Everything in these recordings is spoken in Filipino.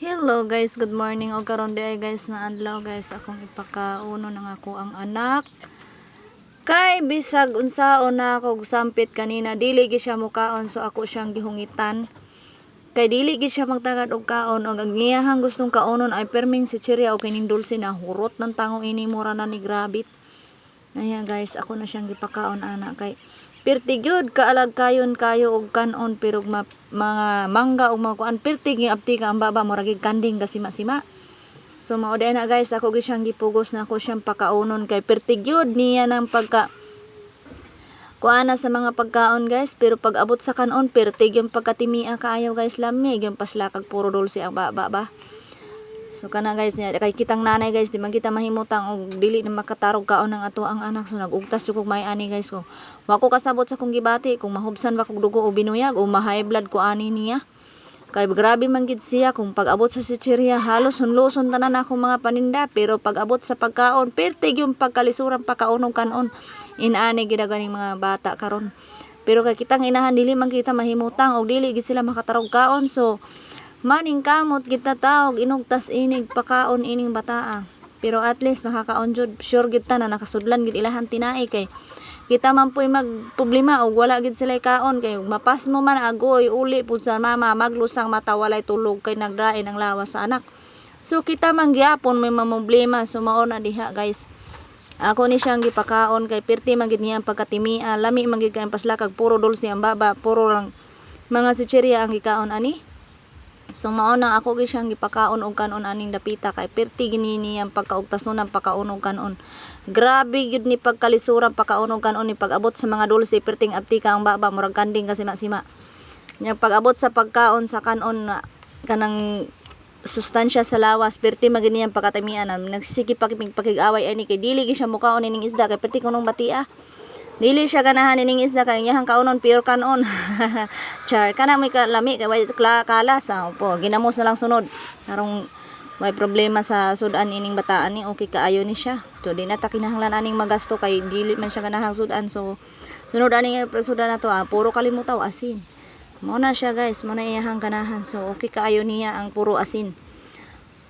Hello guys, good morning. O karon day guys na adlaw guys, akong ipakauno ng ako ang anak. Kay bisag unsaon na ako sampit kanina, dili gi siya mukaon, so ako siyang gihungitan. Kay dili gi siya magtagad og kaon, og ang iyahang gustong kaonon ay perming si Chiria o kining dulce na hurot ng tango ini mura na ni grabit. Ayan guys, ako na siyang gipakaon ana kay pirti gyud kaalag kayon kayo og kanon pero mga mangga og mga kuan pirti gi abti ka ang baba murag kanding kasi masima. So mao day na guys, ako gi siyang gipugos na ako siyang pakaunon kay pirti gyud niya ng pagka kuana sa mga pagkaon guys, pero pag abot sa kanon pirti gyud pagkatimia kaayo guys, lami gyud paslakag puro dulce ang baba ba. So kana guys niya kay kitang nanay guys, di man kita mahimutang og dili na makatarog kaon ng ato ang anak, so nagugtas jud kog may ani guys ko. Wa ko kasabot sa kong gibati kung mahubsan ba kog dugo o binuyag o ma-high blood ko ani niya. Kay grabe man gid siya kung pag-abot sa Chiria halos hunluson tanan akong mga paninda, pero pag-abot sa pagkaon pertig yung pagkalisuran pagkaonog kanon. Inani gid ganing mga bata karon. Pero kay kitang inahan dili man kita mahimutang og dili gid sila makatarog kaon, so maning kamot kita taog inugtas inig pakaon ining bataa. Pero at least makakaon jud, sure gid ta na nakasudlan gid ilahan tinai kay kita man po'y magproblema og wala gid sila kaon kay mapas mo man agoy uli pud sa mama maglusang mata walay tulog kay nagdain ang lawas sa anak. So kita man gyapon may problema, so mao na diha guys. Ako ni siyang gipakaon kay perti man gid niya pagkatimia, lami man gid kay paslakag puro dulce ang baba, puro lang mga si Chiria ang gikaon ani. So mao na ako gi siyang gipakaon og kanon aning dapita kay perti gini niyang pagkaugtason ng pagkaon og kanon. Grabe gyud ni pagkalisuran pagkaon og kanon ni pag-abot sa mga dulce perting abti ka ang baba murag kanding kasi masima. Nya pag-abot sa pagkaon sa kanon kanang sustansya sa lawas perti magini ang pagkatamian, nagsisikip pakig-away ani kay dili gi siya mukaon ining isda kay perti kunong batia. Dili siya ganahan ining isda kay iyahang kaunon pure kanon. Char kana may kalami kay way kalas po ginamos na lang sunod. Karong may problema sa sudan ining bataan ni okay kaayo ni siya. So di na ta kinahanglan aning magasto kay dili man siya ganahang sudan, so sunod aning sudan na to puro kalimutaw asin. Mo na siya guys, mo na iyahang ganahan, so okay kaayo niya ang puro asin.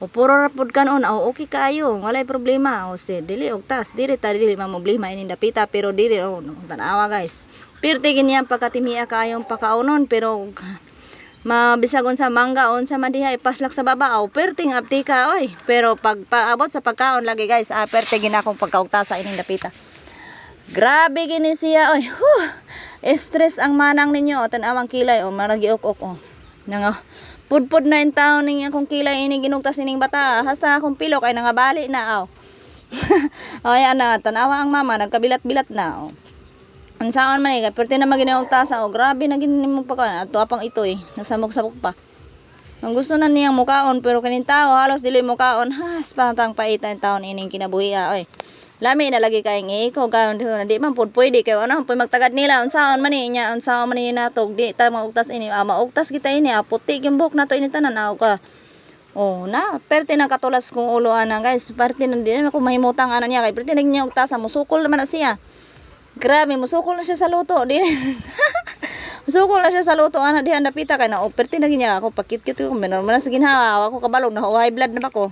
O puro rapod kanon, o okay kaayo, walay problema. O si dili og tas, dili ta dili man problema ini dapita, pero dili tanawa guys. Pirti giniya pagkatimia kayong pakaunon, pero mabisagon sa mangga on sa madiha ipaslak sa baba o perting abti ka oy. Pero pag paabot sa pagkaon lagi guys, perti gina akong pagkaugtasa ining dapita. Grabe gini siya oy. Stress ang manang ninyo o tanawang kilay o maragiok-ok o. Nanga pudpud na in taon ning akong kilay ini ginugtas ining bata, hasta akong pilok ay nangabali na aw. Ay ana tanawa ang mama nagkabilat-bilat na o. Unsaon man kay perti na maginaugtasa o grabe na gini mo pa ato apang itoy nasamok-samok pa. Ang gusto na niyang mukaon pero kanin tao halos dili mukaon, has pantang paitan taon ining kinabuhi oy. Lami na lagi kay iko kaon di man pud pwede kay ano pud magtagad nila unsaon man niya unsaon man ni natog di ta maugtas ini maugtas kita ini puti yung buhok nato ini tanan aw ka. Oh na perti na katulas kung ulo ana guys, perti na din ako mahimutang ana niya kay perti nagnya ugtasa musukol naman na siya. Grabe musukol na siya sa luto di. Musukol na siya sa luto ana diha napita kay na perti na ginya ako pakit-kit ko normal na sa ginhawa ako kabalog na high blood na ba ko.